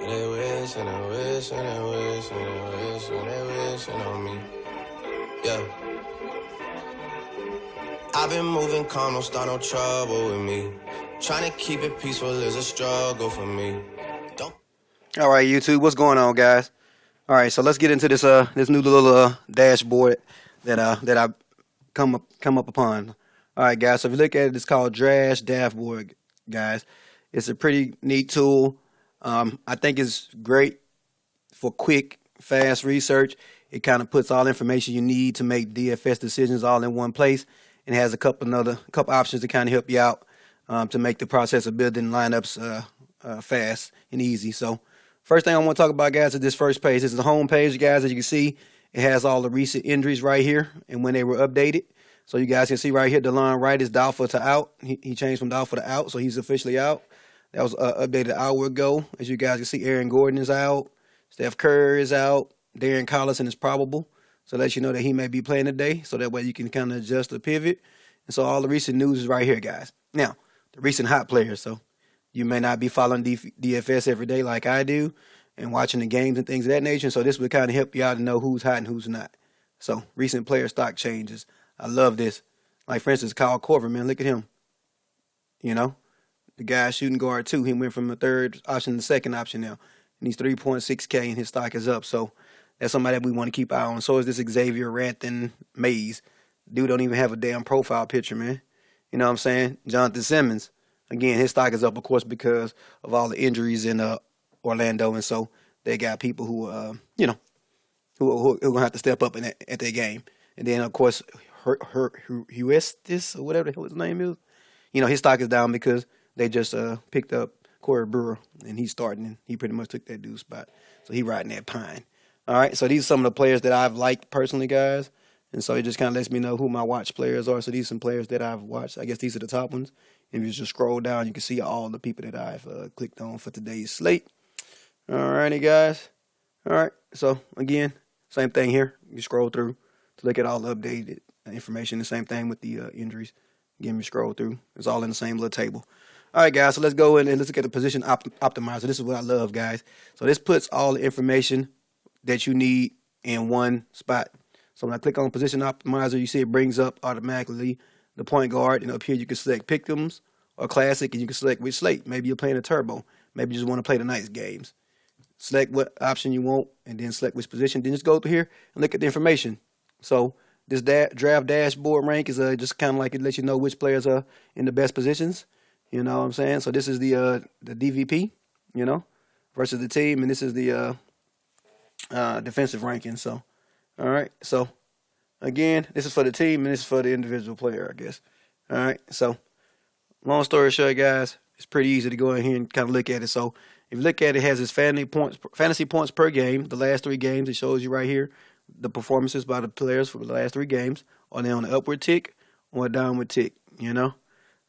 they wish and they wish and they wish and they wish and they wishing on me. Yeah. I've been moving calm, don't start no trouble with me. Trying to keep it peaceful is a struggle for me. All right, YouTube, what's going on, guys? All right, so let's get into this this new little dashboard that I come up upon. All right, guys. So if you look at it, it's called DraftDashboard, guys. It's a pretty neat tool. I think it's great for quick, fast research. It kind of puts all the information you need to make DFS decisions all in one place, and has a couple options to kind of help you out to make the process of building lineups fast and easy. So first thing I want to talk about, guys, is this first page. This is the home page, guys. As you can see, it has all the recent injuries right here and when they were updated. So you guys can see right here, DeLon Wright is doubtful to out. He changed from doubtful to out, so he's officially out. That was updated an hour ago. As you guys can see, Aaron Gordon is out. Steph Curry is out. Darren Collison is probable. So it lets you know that he may be playing today. So that way you can kind of adjust the pivot. And so all the recent news is right here, guys. Now, the recent hot players. So you may not be following DFS every day like I do and watching the games and things of that nature. So this would kind of help you out to know who's hot and who's not. So recent player stock changes. I love this. Like, for instance, Kyle Korver, man, look at him. You know, the guy shooting guard, too. He went from the third option to the second option now. And he's 3.6K, and his stock is up. So that's somebody that we want to keep an eye on. So is this Xavier Ranthon Mays. Dude don't even have a damn profile picture, man. You know what I'm saying? Jonathan Simmons. Again, his stock is up, of course, because of all the injuries in Orlando. And so they got people who, who are going to have to step up at their game. And then, of course, Huestis, or whatever the hell his name is. You know, his stock is down because they just picked up Corey Brewer, and he's starting, and he pretty much took that dude's spot. So he riding that pine. All right, so these are some of the players that I've liked personally, guys. And so it just kind of lets me know who my watch players are. So these are some players that I've watched. I guess these are the top ones. And if you just scroll down, you can see all the people that I've clicked on for today's slate. All righty, guys. All right, so again, same thing here. You scroll through to look at all the updated information. The same thing with the injuries. Again, you scroll through. It's all in the same little table. All right, guys, so let's go in and let's look at the position optimizer. This is what I love, guys. So this puts all the information that you need in one spot. So when I click on position optimizer, you see it brings up automatically the point guard. And up here, you can select pick'ems or classic, and you can select which slate. Maybe you're playing a turbo. Maybe you just want to play the nice games. Select what option you want, and then select which position. Then just go through here and look at the information. So this draft dashboard rank is just kind of like it lets you know which players are in the best positions. You know what I'm saying? So this is the DVP, you know, versus the team, and this is the defensive ranking. So, all right. So, again, this is for the team, and this is for the individual player, I guess. All right. So, long story short, guys, it's pretty easy to go in here and kind of look at it. So, if you look at it, it has its fantasy points per game. The last 3 games, it shows you right here the performances by the players for the last 3 games. Are they on the upward tick or a downward tick, you know?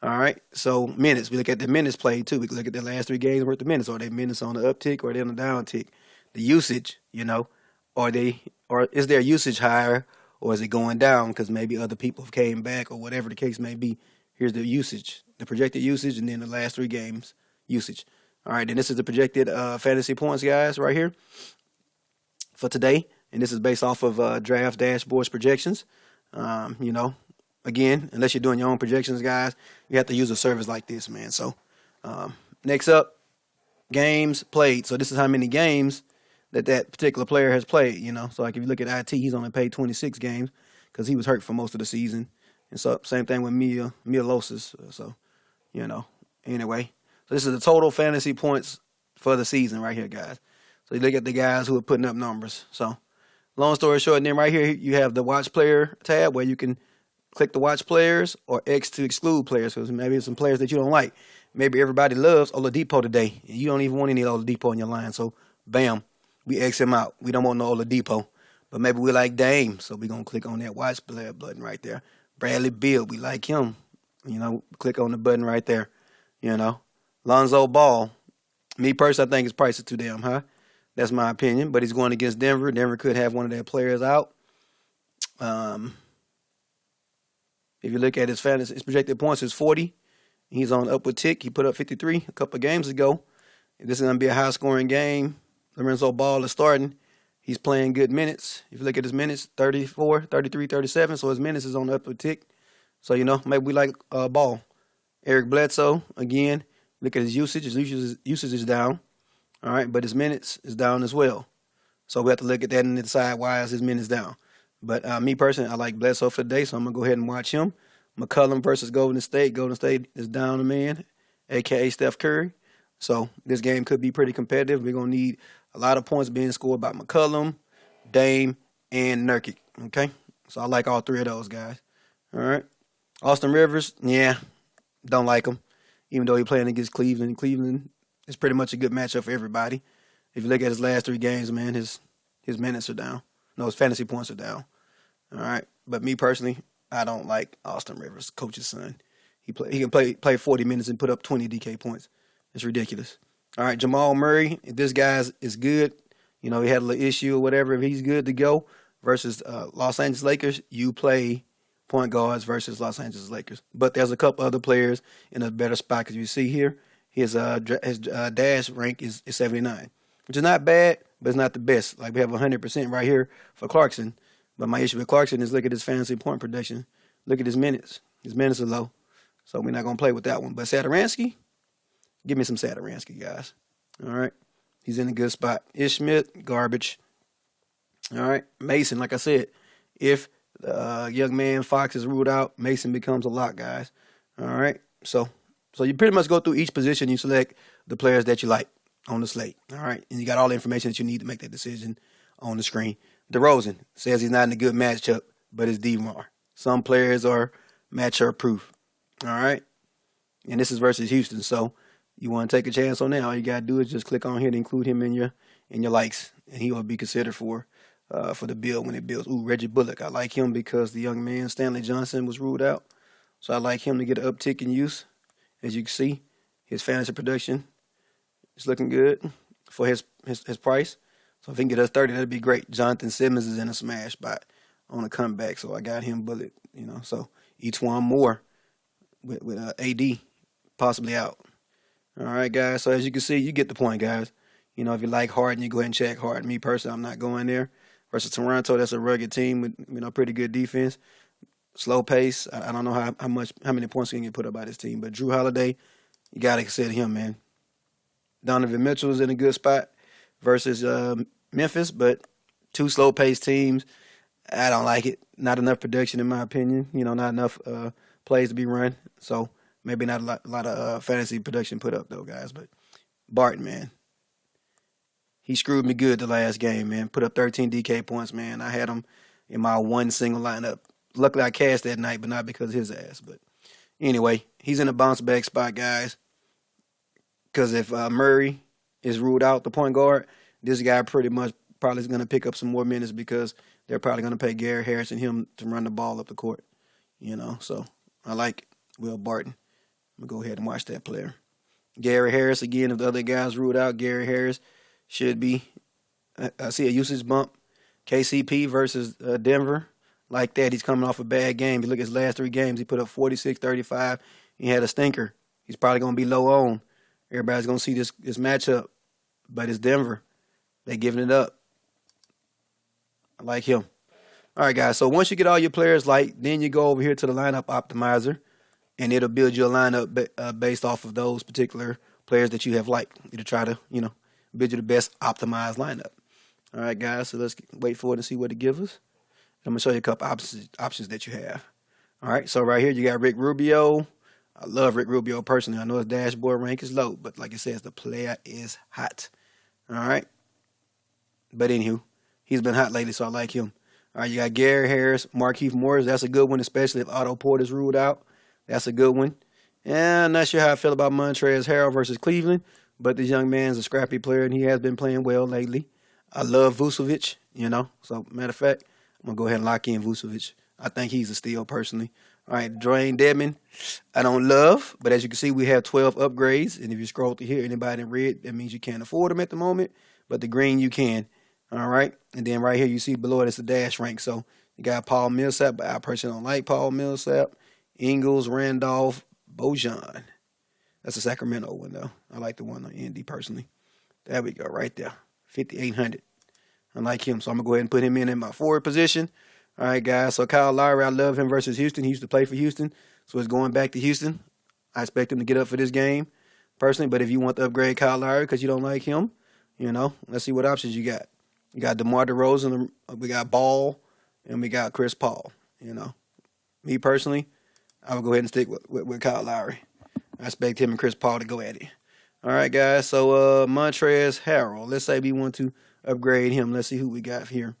All right, so minutes. We look at the minutes played, too. We can look at the last 3 games worth of minutes. Are they minutes on the uptick or are they on the down tick? The usage, you know, or is their usage higher or is it going down because maybe other people have came back or whatever the case may be? Here's the usage, the projected usage, and then the last 3 games usage. All right, then this is the projected fantasy points, guys, right here for today. And this is based off of Draft Dashboard's projections. You know, again, unless you're doing your own projections, guys, you have to use a service like this, man. So next up, games played. So this is how many games that particular player has played, you know. So like if you look at IT, he's only played 26 games because he was hurt for most of the season. And so same thing with Milosis. So, you know, anyway. So this is the total fantasy points for the season right here, guys. So you look at the guys who are putting up numbers. So long story short, and then right here you have the watch player tab where you can click the watch players or X to exclude players because maybe some players that you don't like. Maybe everybody loves Oladipo today and you don't even want any Oladipo in your line. So bam, we X him out. We don't want no Oladipo. But maybe we like Dame. So we're going to click on that watch player button right there. Bradley Beal, we like him. You know, click on the button right there. You know. Lonzo Ball, me personally, I think his price is too damn high. That's my opinion. But he's going against Denver. Denver could have one of their players out. If you look at his fantasy, his projected points is 40. He's on upward tick. He put up 53 a couple of games ago. This is going to be a high-scoring game. Lorenzo Ball is starting. He's playing good minutes. If you look at his minutes, 34, 33, 37. So his minutes is on the upward tick. So, maybe we like Ball. Eric Bledsoe, again, look at his usage. His usage is down. All right, but his minutes is down as well. So we have to look at that and decide why is his minutes down. But me personally, I like Bledsoe for the day, so I'm going to go ahead and watch him. McCollum versus Golden State. Golden State is down a man, a.k.a. Steph Curry. So this game could be pretty competitive. We're going to need a lot of points being scored by McCollum, Dame, and Nurkic. Okay? So I like all three of those guys. All right? Austin Rivers, don't like him. Even though he's playing against Cleveland. Cleveland is pretty much a good matchup for everybody. If you look at his last 3 games, man, his minutes are down. No, his fantasy points are down. All right? But me personally, I don't like Austin Rivers, coach's son. He can play 40 minutes and put up 20 DK points. It's ridiculous. All right, Jamal Murray, if this guy is good, he had a little issue or whatever, if he's good to go versus Los Angeles Lakers, you play point guards versus Los Angeles Lakers. But there's a couple other players in a better spot because you see here, his dash rank is 79, which is not bad, but it's not the best. Like we have 100% right here for Clarkson. But my issue with Clarkson is look at his fantasy point production. Look at his minutes. His minutes are low. So we're not going to play with that one. But Satoransky, give me some Satoransky, guys. All right. He's in a good spot. Ish Smith, garbage. All right. Mason, like I said, if the young man Fox is ruled out, Mason becomes a lock, guys. All right. So you pretty much go through each position. You select the players that you like on the slate. All right. And you got all the information that you need to make that decision on the screen. DeRozan says he's not in a good matchup, but it's DeMar. Some players are matchup proof. All right. And this is versus Houston. So you want to take a chance on that, all you got to do is just click on here to include him in your likes, and he will be considered for the build when it builds. Ooh, Reggie Bullock. I like him because the young man Stanley Johnson was ruled out. So I like him to get an uptick in use. As you can see, his fantasy production is looking good for his price. So if he can get us 30, that'd be great. Jonathan Simmons is in a smash spot on a comeback, so I got him Bullock, So each one more with AD possibly out. All right, guys. So as you can see, you get the point, guys. If you like Harden, you go ahead and check Harden. Me personally, I'm not going there. Versus Toronto, that's a rugged team with pretty good defense, slow pace. I don't know how many points he can get put up by this team, but Drew Holiday, you got to consider him, man. Donovan Mitchell is in a good spot versus Memphis, but 2 slow paced teams. I don't like it. Not enough production, in my opinion. Not enough plays to be run. So maybe not a lot of fantasy production put up, though, guys. But Barton, man, he screwed me good the last game, man. Put up 13 DK points, man. I had him in my one single lineup. Luckily, I cashed that night, but not because of his ass. But anyway, he's in a bounce-back spot, guys. Because if Murray is ruled out, the point guard, this guy pretty much probably is going to pick up some more minutes because they're probably going to pay Gary Harris and him to run the ball up the court. So I like Will Barton. I'm going to go ahead and watch that player. Gary Harris, again, if the other guys ruled out, Gary Harris should be. I see a usage bump. KCP versus Denver. Like that, he's coming off a bad game. You look at his last 3 games, he put up 46, 35. He had a stinker. He's probably going to be low on. Everybody's going to see this matchup. But it's Denver. They're giving it up. I like him. All right, guys. So once you get all your players then you go over here to the lineup optimizer, and it'll build you a lineup based off of those particular players that you have liked. It'll try to, build you the best optimized lineup. All right, guys. So let's wait for it and see what it gives us. I'm going to show you a couple options that you have. All right. So right here, you got Rick Rubio. I love Rick Rubio personally. I know his dashboard rank is low, but like it says, the player is hot. All right. But anywho, he's been hot lately, so I like him. All right, you got Gary Harris, Markieff Morris. That's a good one, especially if Otto Porter's ruled out. That's a good one. And I'm not sure how I feel about Montrezl Harrell versus Cleveland, but this young man's a scrappy player, and he has been playing well lately. I love Vucevic, So, matter of fact, I'm going to go ahead and lock in Vucevic. I think he's a steal, personally. All right, Dwayne Dedmon, I don't love, but as you can see, we have 12 upgrades. And if you scroll through here, anybody in red, that means you can't afford them at the moment. But the green, you can. All right. And then right here, you see below it, it's the dash rank. So you got Paul Millsap, but I personally don't like Paul Millsap. Ingles, Randolph, Bojan. That's a Sacramento one, though. I like the one on Indy personally. There we go, right there. 5,800. I like him, so I'm going to go ahead and put him in my forward position. All right, guys. So Kyle Lowry, I love him versus Houston. He used to play for Houston, so he's going back to Houston. I expect him to get up for this game, personally. But if you want to upgrade Kyle Lowry because you don't like him, let's see what options you got. You got DeMar DeRozan, we got Ball, and we got Chris Paul. Me personally, I would go ahead and stick with Kyle Lowry. I expect him and Chris Paul to go at it. All right, guys. So Montrezl Harrell. Let's say we want to upgrade him. Let's see who we got here.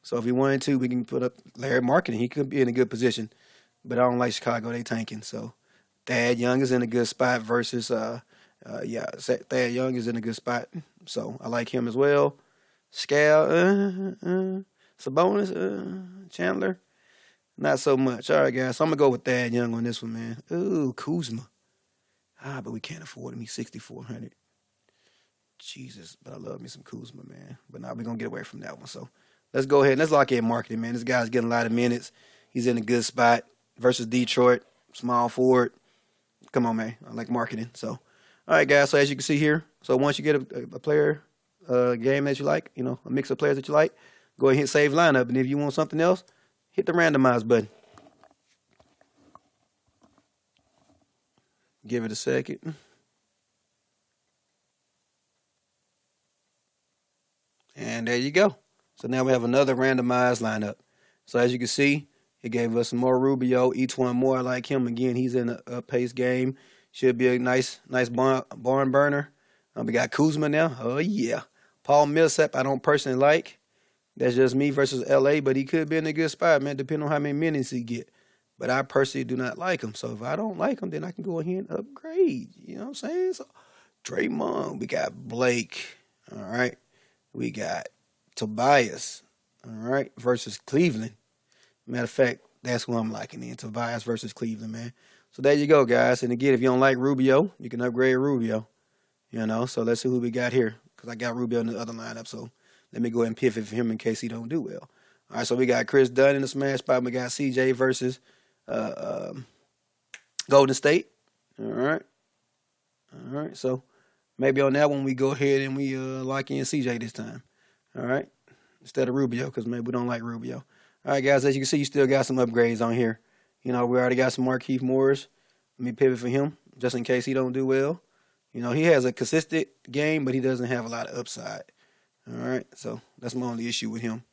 So if we wanted to, we can put up Larry Marketing. He could be in a good position, but I don't like Chicago. They tanking. So Thad Young is in a good spot versus Thad Young is in a good spot. So I like him as well. Sabonis, Chandler, not so much. All right, guys. So I'm gonna go with Thad Young on this one, man. Ooh, Kuzma. But we can't afford him. He's $6,400. Jesus, but I love me some Kuzma, man. But now we're gonna get away from that one. So let's go ahead and let's lock in Marketing, man. This guy's getting a lot of minutes. He's in a good spot versus Detroit, small forward. Come on, man. I like Marketing. So, all right, guys. So as you can see here, so once you get a player game that you like, a mix of players that you like, go ahead and hit save lineup. And if you want something else, hit the randomize button. Give it a second. And there you go. So now we have another randomized lineup. So as you can see, it gave us some more Rubio. Each one more. I like him. Again, he's in a pace game. Should be a nice barn burner. We got Kuzma now. Oh, yeah. Paul Millsap, I don't personally like. That's just me versus L.A., but he could be in a good spot, man, depending on how many minutes he get. But I personally do not like him. So if I don't like him, then I can go ahead and upgrade. You know what I'm saying? So Draymond, we got Blake. All right. We got Tobias. All right. Versus Cleveland. Matter of fact, that's who I'm liking in. Tobias versus Cleveland, man. So there you go, guys. And again, if you don't like Rubio, you can upgrade Rubio. So let's see who we got here. Because I got Rubio in the other lineup. So let me go ahead and pivot for him in case he don't do well. All right, so we got Chris Dunn in the smash spot. We got CJ versus Golden State. All right. So maybe on that one we go ahead and we lock in CJ this time. All right. Instead of Rubio because maybe we don't like Rubio. All right, guys, as you can see, you still got some upgrades on here. We already got some Markieff Morris. Let me pivot for him just in case he don't do well. He has a consistent game, but he doesn't have a lot of upside. All right, so that's my only issue with him.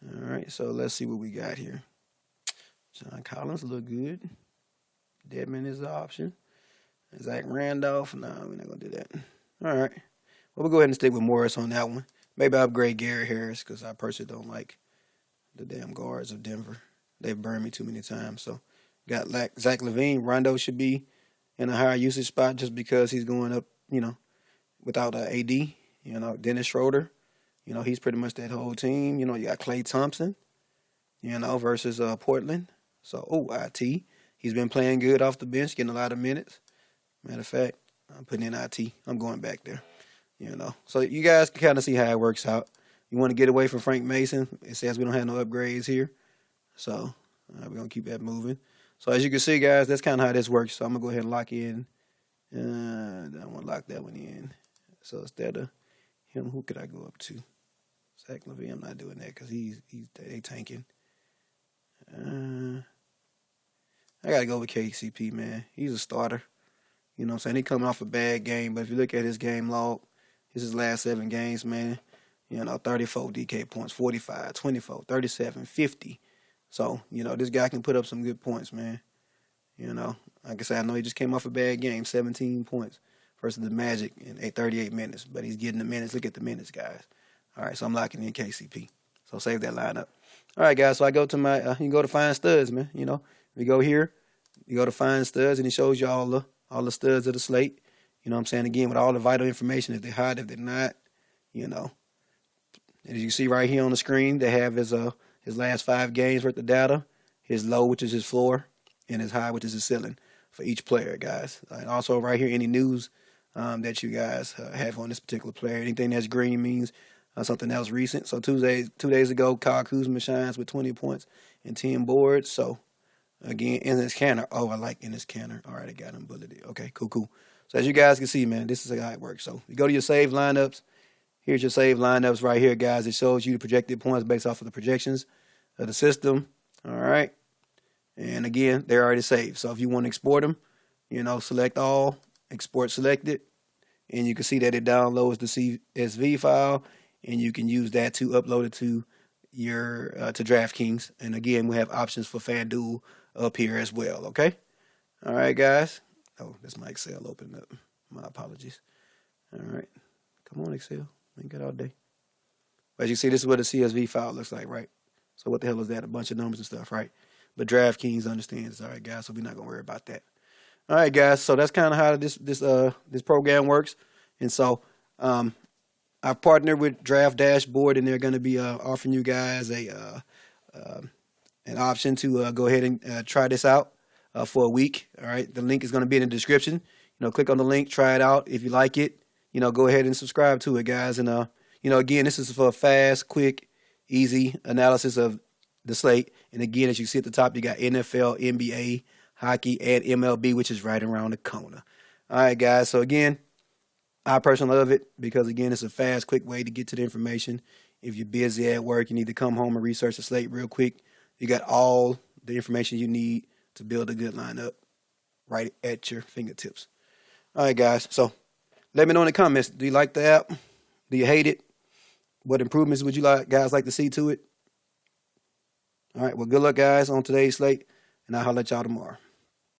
All right, so let's see what we got here. John Collins look good. Dedmon is the option. Zach Randolph, no, we're not going to do that. All right, well, we'll go ahead and stick with Morris on that one. Maybe I'll upgrade Garrett Harris because I personally don't like the damn guards of Denver. They've burned me too many times. So got Zach LaVine. Rondo should be in a higher usage spot just because he's going up, without AD. Dennis Schroeder. He's pretty much that whole team. You got Klay Thompson, versus Portland. So, IT. He's been playing good off the bench, getting a lot of minutes. Matter of fact, I'm putting in IT. I'm going back there. So you guys can kind of see how it works out. You want to get away from Frank Mason. It says we don't have no upgrades here. So we're going to keep that moving. So as you can see, guys, that's kind of how this works. So I'm going to go ahead and lock in. I want to lock that one in. So instead of him, who could I go up to? Zach LaVine. I'm not doing that because they tanking. I got to go with KCP, man. He's a starter. What I'm saying? He coming off a bad game, but if you look at his game log, his last 7 games, man, 34 DK points, 45, 24, 37, 50. So, this guy can put up some good points, man. Like I said, I know he just came off a bad game, 17 points versus the Magic in 38 minutes, but he's getting the minutes. Look at the minutes, guys. All right, so I'm locking in KCP. So save that lineup. All right, guys, so I go to my, you can go to Find Studs, man. We go here, you go to Find Studs, and it shows you all the studs of the slate. What I'm saying? Again, with all the vital information, if they're hot, if they're not, As you see right here on the screen, they have his last 5 games worth of data, his low, which is his floor, and his high, which is his ceiling for each player, guys. And also right here, any news that you guys have on this particular player. Anything that's green means something else recent. So 2 days ago, Kyle Kuzma shines with 20 points and 10 boards. So Again, in this canner. Oh, I like in this canner. All right, I got him bulleted. Okay, cool. So as you guys can see, man, this is how it works. So you go to your saved lineups. Here's your saved lineups right here, guys. It shows you the projected points based off of the projections of the system. All right. And again, they're already saved. So if you want to export them, select all, export selected, and you can see that it downloads the CSV file, and you can use that to upload it to your to DraftKings. And again, we have options for FanDuel up here as well. Okay. All right, guys. Oh, that's my Excel opening up. My apologies. All right. Come on, Excel. We ain't got all day. As you see, this is what the CSV file looks like, right? So what the hell is that? A bunch of numbers and stuff, right? But DraftKings understands. All right, guys. So we're not gonna worry about that. All right, guys. So that's kind of how this program works. And so I partnered with DraftDashboard, and they're going to be offering you guys an option to go ahead and try this out for a week. All right, the link is going to be in the description. Click on the link, try it out. If you like it, go ahead and subscribe to it, guys. And again, this is for a fast, quick, easy analysis of the slate. And again, as you see at the top, you got NFL, NBA, hockey, and MLB, which is right around the corner. All right, guys. So again, I personally love it because, again, it's a fast, quick way to get to the information. If you're busy at work, you need to come home and research the slate real quick. You got all the information you need to build a good lineup right at your fingertips. All right, guys. So let me know in the comments. Do you like the app? Do you hate it? What improvements would you guys like to see to it? All right. Well, good luck, guys, on today's slate, and I'll holler at y'all tomorrow.